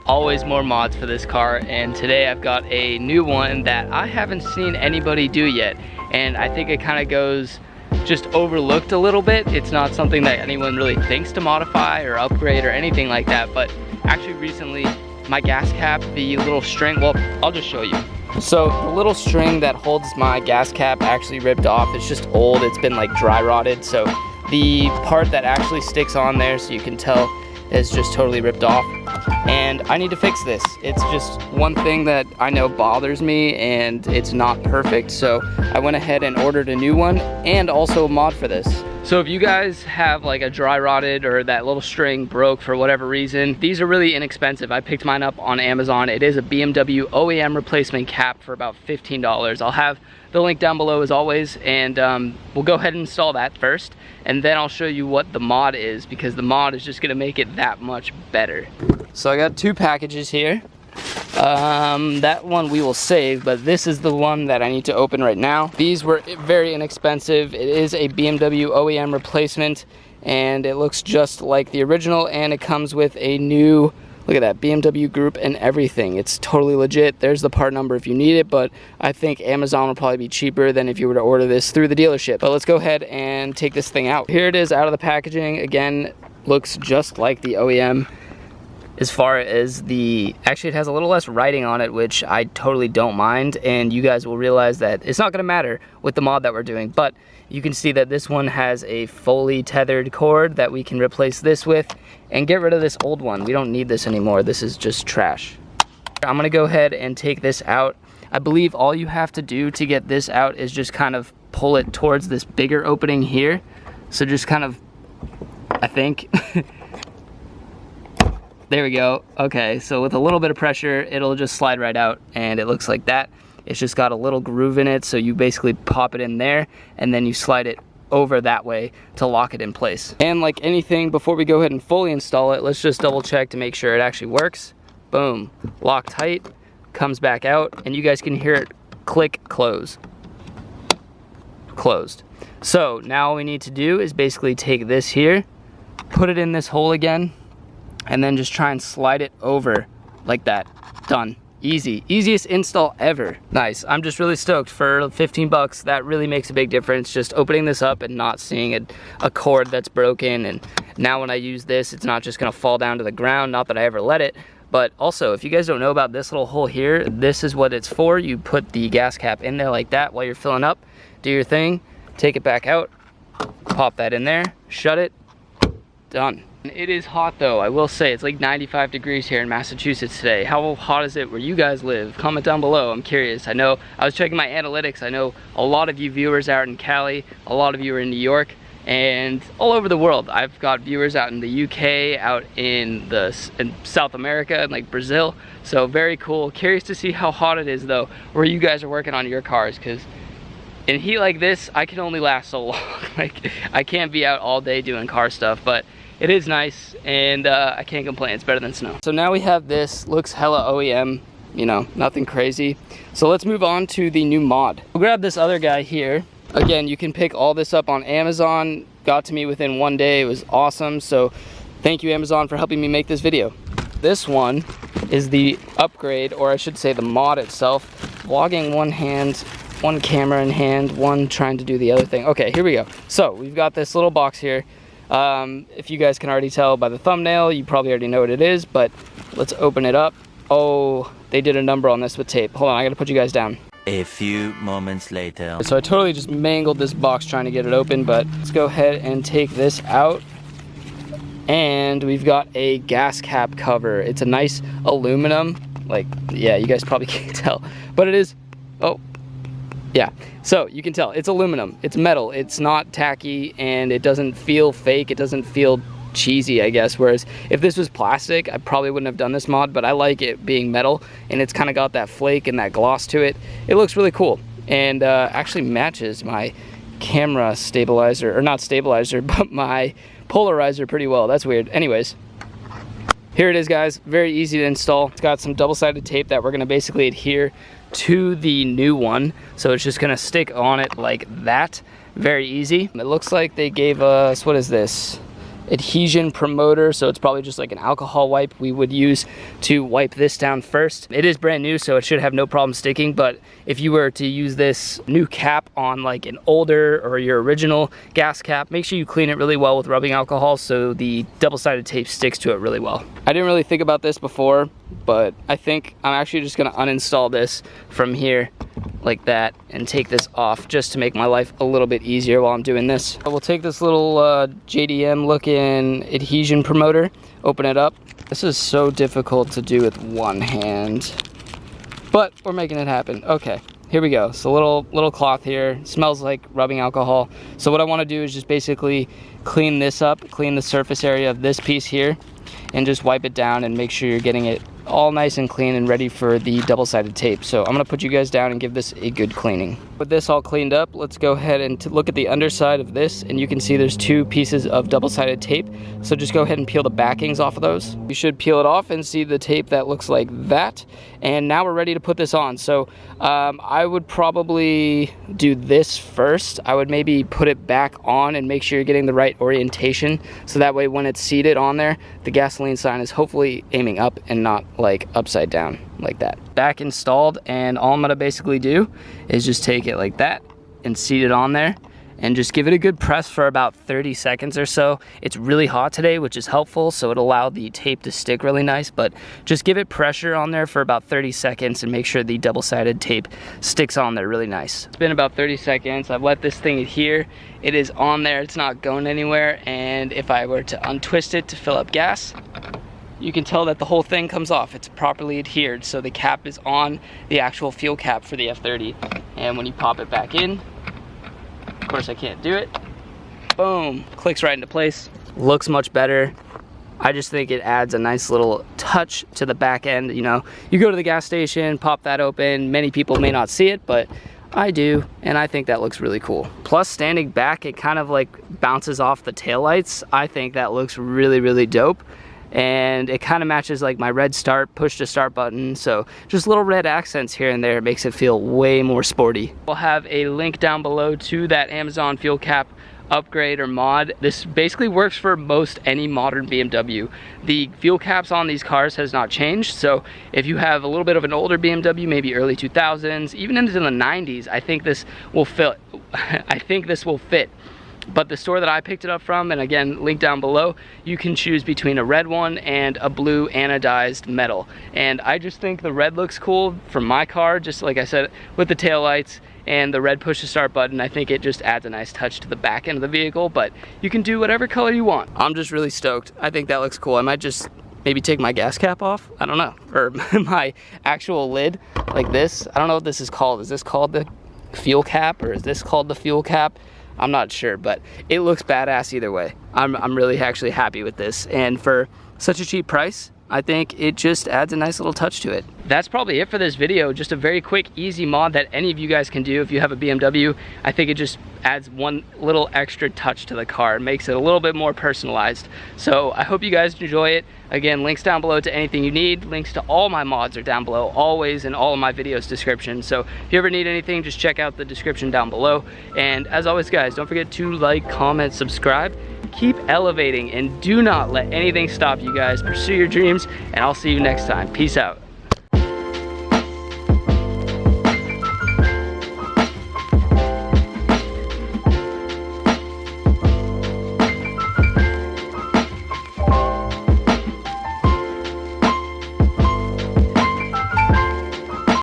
always more mods for this car, and today I've got a new one that I haven't seen anybody do yet, and I think it kind of goes just overlooked a little bit. It's not something that anyone really thinks to modify or upgrade or anything like that, but actually recently my gas cap, the little string, well, I'll just show you. So the little string that holds my gas cap actually ripped off. It's just old, it's been like dry rotted, so the part that actually sticks on there, so you can tell, is just totally ripped off, and I need to fix this. It's just one thing that I know bothers me, and it's not perfect, so I went ahead and ordered a new one and also a mod for this. So if you guys have like a dry rotted or that little string broke for whatever reason, these are really inexpensive. I picked mine up on Amazon. It is a BMW OEM replacement cap for about $15. I'll have the link down below as always, and we'll go ahead and install that first, and then I'll show you what the mod is, because the mod is just gonna make it that much better. So I got two packages here. That one we will save, but this is the one that I need to open right now. These were very inexpensive. It is a BMW OEM replacement, and it looks just like the original, and it comes with a new, look at that, BMW group and everything. It's totally legit. There's the part number if you need it, but I think Amazon will probably be cheaper than if you were to order this through the dealership. But let's go ahead and take this thing out. Here it is out of the packaging. Again, looks just like the OEM. As far as the, actually it has a little less writing on it, which I totally don't mind, and you guys will realize that it's not gonna matter with the mod that we're doing, but you can see that this one has a fully tethered cord that we can replace this with and get rid of this old one. We don't need this anymore. This is just trash. I'm gonna go ahead and take this out. I believe all you have to do to get this out is just kind of pull it towards this bigger opening here. So just kind of, I think, there we go. Okay, so with a little bit of pressure, it'll just slide right out, and it looks like that. It's just got a little groove in it, so you basically pop it in there, and then you slide it over that way to lock it in place. And like anything, before we go ahead and fully install it, let's just double check to make sure it actually works. Boom, lock tight, comes back out, and you guys can hear it click, close. Closed. So now all we need to do is basically take this here, put it in this hole again, and then just try and slide it over like that. Done. Easy. Easiest install ever. Nice. I'm just really stoked. For 15 bucks, that really makes a big difference. Just opening this up and not seeing a cord that's broken, and now when I use this, it's not just gonna fall down to the ground. Not that I ever let it, but also, if you guys don't know about this little hole here, this is what it's for. You put the gas cap in there like that while you're filling up, do your thing, take it back out, pop that in there, shut it, done. It is hot though, I will say. It's like 95 degrees here in Massachusetts today. How hot is it where you guys live? Comment down below, I'm curious. I know, I was checking my analytics, I know a lot of you viewers out in Cali, a lot of you are in New York, and all over the world. I've got viewers out in the UK, out in South America, and like Brazil, so very cool. Curious to see how hot it is though, where you guys are working on your cars, because in heat like this, I can only last so long. Like, I can't be out all day doing car stuff, but it is nice, and I can't complain. It's better than snow. So now we have this, looks hella OEM, you know, nothing crazy. So let's move on to the new mod. We'll grab this other guy here. Again, you can pick all this up on Amazon. Got to me within one day, it was awesome. So thank you, Amazon, for helping me make this video. This one is the upgrade, or I should say the mod itself. Vlogging one hand, one camera in hand, one trying to do the other thing. Okay, here we go. So we've got this little box here. If you guys can already tell by the thumbnail, you probably already know what it is, but let's open it up. Oh, they did a number on this with tape. Hold on, I gotta put you guys down. A few moments later. So I totally just mangled this box trying to get it open, but let's go ahead and take this out. And we've got a gas cap cover. It's a nice aluminum, like, yeah, you guys probably can't tell, but it is, oh, yeah, so you can tell it's aluminum, it's metal, it's not tacky, and it doesn't feel fake, it doesn't feel cheesy, I guess. Whereas if this was plastic, I probably wouldn't have done this mod, but I like it being metal, and it's kind of got that flake and that gloss to it. It looks really cool, and actually matches my camera stabilizer, or not stabilizer, but my polarizer pretty well. That's weird. Anyways, here it is, guys. Very easy to install. It's got some double-sided tape that we're gonna basically adhere to the new one, so it's just gonna stick on it like that. Very easy. It looks like they gave us, what is this, adhesion promoter, so it's probably just like an alcohol wipe we would use to wipe this down first. It is brand new, so it should have no problem sticking, but if you were to use this new cap on like an older or your original gas cap, make sure you clean it really well with rubbing alcohol so the double-sided tape sticks to it really well. I didn't really think about this before, but I think I'm actually just gonna uninstall this from here like that and take this off just to make my life a little bit easier while I'm doing this. I will take this little JDM looking adhesion promoter, open it up. This is so difficult to do with one hand, but we're making it happen. Okay, here we go. So little cloth here, smells like rubbing alcohol. So what I want to do is just basically clean this up, clean the surface area of this piece here, and just wipe it down and make sure you're getting it all nice and clean and ready for the double-sided tape. So I'm gonna put you guys down and give this a good cleaning. With this all cleaned up, let's go ahead and look at the underside of this, and you can see there's two pieces of double-sided tape. So just go ahead and peel the backings off of those. You should peel it off and see the tape that looks like that. And now we're ready to put this on. So I would probably do this first. I would maybe put it back on and make sure you're getting the right orientation, so that way when it's seated on there, the gasoline sign is hopefully aiming up and not like upside down like that. Back installed, and all I'm gonna basically do is just take it like that and seat it on there and just give it a good press for about 30 seconds or so. It's really hot today, which is helpful, so it'll allow the tape to stick really nice, but just give it pressure on there for about 30 seconds and make sure the double-sided tape sticks on there really nice. It's been about 30 seconds. I've let this thing adhere. It is on there, it's not going anywhere, and if I were to untwist it to fill up gas, you can tell that the whole thing comes off. It's properly adhered, so the cap is on the actual fuel cap for the F30. And when you pop it back in, of course I can't do it, boom, clicks right into place. Looks much better. I just think it adds a nice little touch to the back end. You know, you go to the gas station, pop that open. Many people may not see it, but I do, and I think that looks really cool. Plus, standing back, it kind of like bounces off the taillights. I think that looks really, really dope. And it kind of matches like my red start, push to start button. So just little red accents here and there makes it feel way more sporty. We'll have a link down below to that Amazon fuel cap upgrade or mod. This basically works for most any modern BMW. The fuel caps on these cars has not changed. So if you have a little bit of an older BMW, maybe early 2000s, even into the 90s, I think this will fit. I think this will fit. But the store that I picked it up from, and again, link down below, you can choose between a red one and a blue anodized metal. And I just think the red looks cool for my car, just like I said, with the taillights and the red push to start button. I think it just adds a nice touch to the back end of the vehicle, but you can do whatever color you want. I'm just really stoked. I think that looks cool. I might just maybe take my gas cap off, I don't know, or my actual lid like this. I don't know what this is called. Is this called the fuel cap, or is this called the fuel cap? I'm not sure, but it looks badass either way. I'm really actually happy with this, and for such a cheap price, I think it just adds a nice little touch to it. That's probably it for this video. Just a very quick, easy mod that any of you guys can do if you have a BMW. I think it just adds one little extra touch to the car. It makes it a little bit more personalized. So I hope you guys enjoy it. Again, links down below to anything you need. Links to all my mods are down below, always in all of my videos description. So if you ever need anything, just check out the description down below. And as always, guys, don't forget to like, comment, subscribe. Keep elevating, and do not let anything stop you guys. Pursue your dreams, and I'll see you next time. Peace out.